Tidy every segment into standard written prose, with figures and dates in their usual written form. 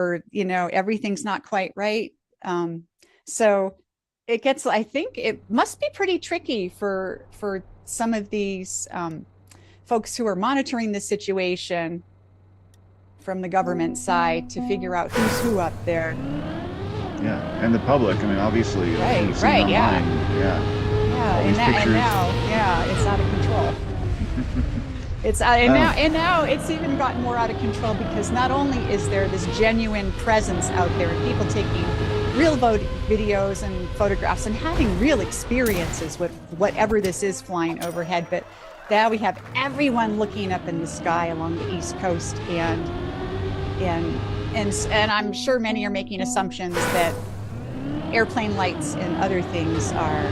or, everything's not quite right. So it gets, I think it must be pretty tricky for some of these folks who are monitoring the situation from the government side to figure out who's who up there. Yeah, and the public. I mean, obviously, like Right, you've seen right, yeah. online, yeah, Yeah, all these and pictures. now, yeah, it's out of control. It's Um, and now it's even gotten more out of control because not only is there this genuine presence out there and people taking real videos and photographs and having real experiences with whatever this is flying overhead, but now we have everyone looking up in the sky along the East Coast, and and I'm sure many are making assumptions that airplane lights and other things are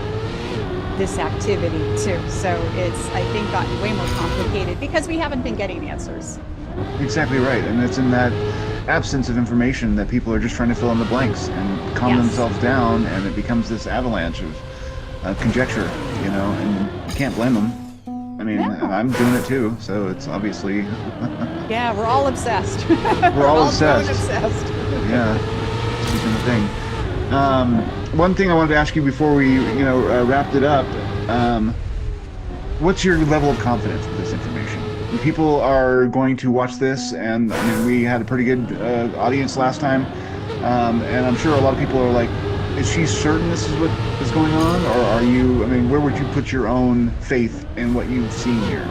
this activity too. So it's, I think, gotten way more complicated because we haven't been getting answers. exactly right, and it's in that absence of information that people are just trying to fill in the blanks and calm Yes. themselves down, and it becomes this avalanche of conjecture, and you can't blame them. I mean, and No. I'm doing it too, so it's obviously Yeah, we're all obsessed. we're We're all all drone obsessed. obsessed. Yeah, it's become a thing. One thing I wanted to ask you before we, wrapped it up. Um, what's your level of confidence with this information? People are going to watch this, and I mean, we had a pretty good audience last time, and I'm sure a lot of people are like, "Is she certain this is what is going on, or are you? I mean, where would you put your own faith in what you've seen here?"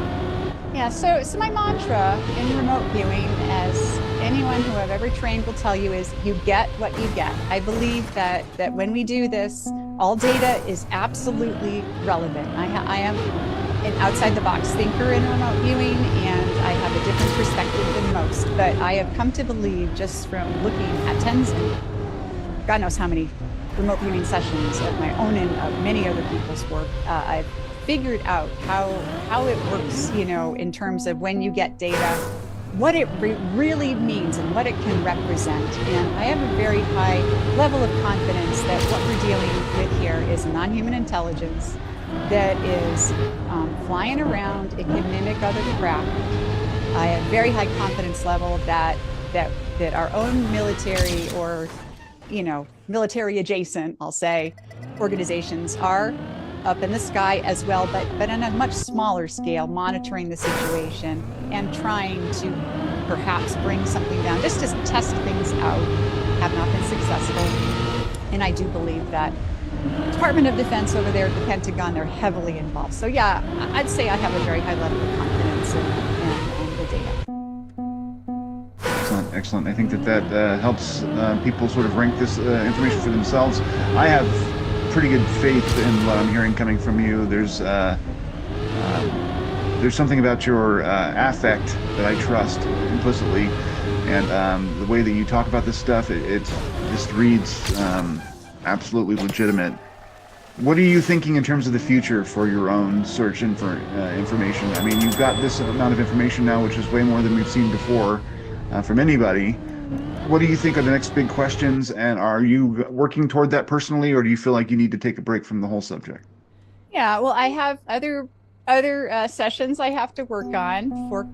Yeah, so my mantra in remote viewing, as anyone who I've ever trained will tell you, is you get what you get. I believe that when we do this, all data is absolutely relevant. I am an outside the box thinker in remote viewing, and I have a different perspective than most. But I have come to believe, just from looking at tens and God knows how many remote viewing sessions of my own and of many other people's work, I've figured out how it works, in terms of when you get data, what it really means and what it can represent. And I have a very high level of confidence that what we're dealing with here is a non-human intelligence that is flying around. It can mimic other craft. I have very high confidence level that our own military, or military adjacent, I'll say, organizations are up in the sky as well, but on a much smaller scale, monitoring the situation and trying to perhaps bring something down just to test things out. Have not been successful. And I do believe that Department of Defense over there at the Pentagon, they're heavily involved. So yeah, I'd say I have a very high level of confidence in the data. Excellent, excellent. I think that helps people sort of rank this information for themselves. I have pretty good faith in what I'm hearing coming from you. There's something about your affect that I trust implicitly, and the way that you talk about this stuff, it just reads absolutely legitimate. What are you thinking in terms of the future for your own search and for information? I mean, you've got this amount of information now, which is way more than we've seen before from anybody. What do you think are the next big questions, and are you working toward that personally, or do you feel like you need to take a break from the whole subject? Yeah, well, I have other sessions I have to work on for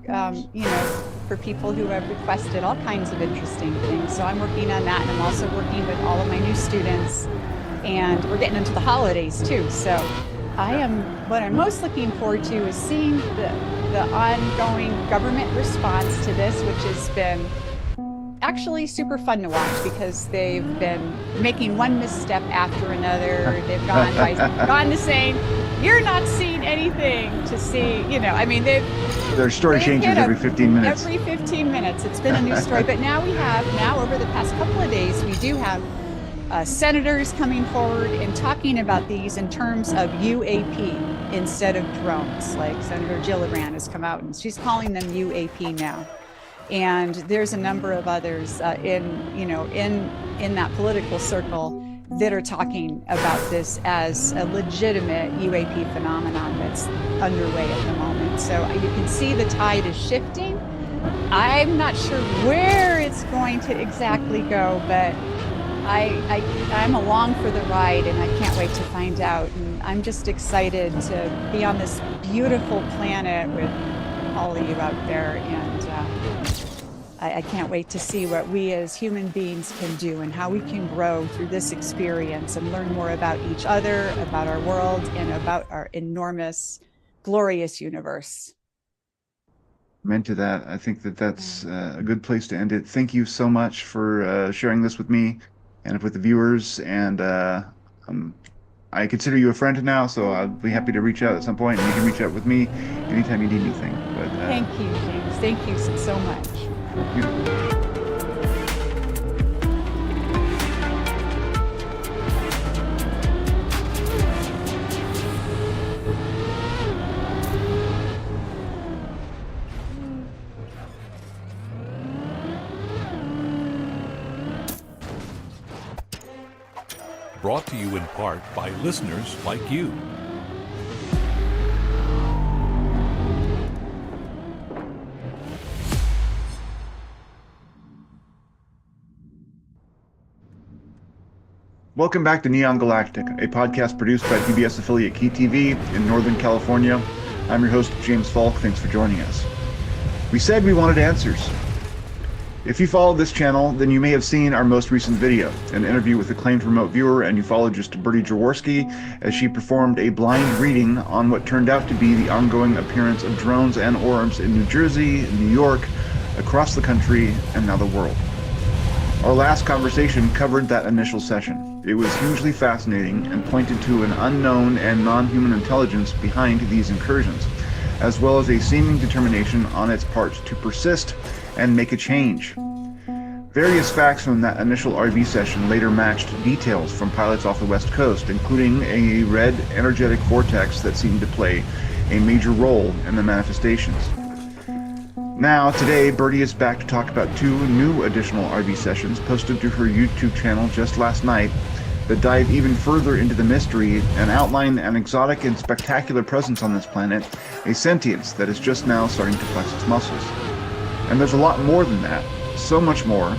for people who have requested all kinds of interesting things. So I'm working on that, and I'm also working with all of my new students, and we're getting into the holidays too. So what I'm most looking forward to is seeing the ongoing government response to this, which has been actually super fun to watch because they've been making one misstep after another. They've gone to saying, "You're not seeing anything to see." I mean, Their story they've hit changes every them 15 minutes. every 15 minutes. It's been a new story, but now over the past couple of days, we do have senators coming forward and talking about these in terms of UAP instead of drones. Like Senator Gillibrand has come out and she's calling them UAP now. And there's a number of others in that political circle that are talking about this as a legitimate UAP phenomenon that's underway at the moment. So you can see the tide is shifting. I'm not sure where it's going to exactly go, but I'm along for the ride, and I can't wait to find out. And I'm just excited to be on this beautiful planet with all of you out there. And I can't wait to see what we as human beings can do and how we can grow through this experience and learn more about each other, about our world, and about our enormous, glorious universe. Meant to that. I think that that's a good place to end it. Thank you so much for sharing this with me and with the viewers. And um, I consider you a friend now, so I'll be happy to reach out at some point, and you can reach out with me anytime you need anything. But Thank you, James. Thank you so much. beautiful. Brought to you in part by listeners like you. Welcome back to Neon Galactic, a podcast produced by PBS affiliate Key TV in Northern California. I'm your host, James Falk. Thanks for joining us. We said we wanted answers. If you followed this channel, then you may have seen our most recent video, an interview with acclaimed remote viewer and ufologist Bertie Jaworski, as she performed a blind reading on what turned out to be the ongoing appearance of drones and orbs in New Jersey, New York, across the country, and now the world. Our last conversation covered that initial session. It was hugely fascinating and pointed to an unknown and non-human intelligence behind these incursions, as well as a seeming determination on its part to persist and make a change. Various facts from that initial RV session later matched details from pilots off the West Coast, including a red energetic vortex that seemed to play a major role in the manifestations. Now, today, Bertie is back to talk about 2 new additional RV sessions posted to her YouTube channel just last night that dive even further into the mystery and outline an exotic and spectacular presence on this planet, a sentience that is just now starting to flex its muscles. And there's a lot more than that, so much more,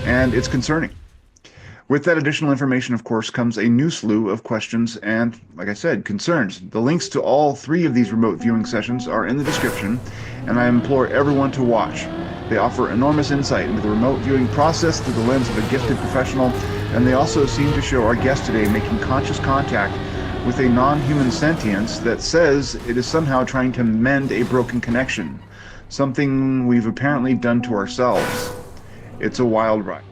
and it's concerning. With that additional information, of course, comes a new slew of questions and, like I said, concerns. The links to all 3 of these remote viewing sessions are in the description, and I implore everyone to watch. They offer enormous insight into the remote viewing process through the lens of a gifted professional, and they also seem to show our guest today making conscious contact with a non-human sentience that says it is somehow trying to mend a broken connection. Something we've apparently done to ourselves. It's a wild ride.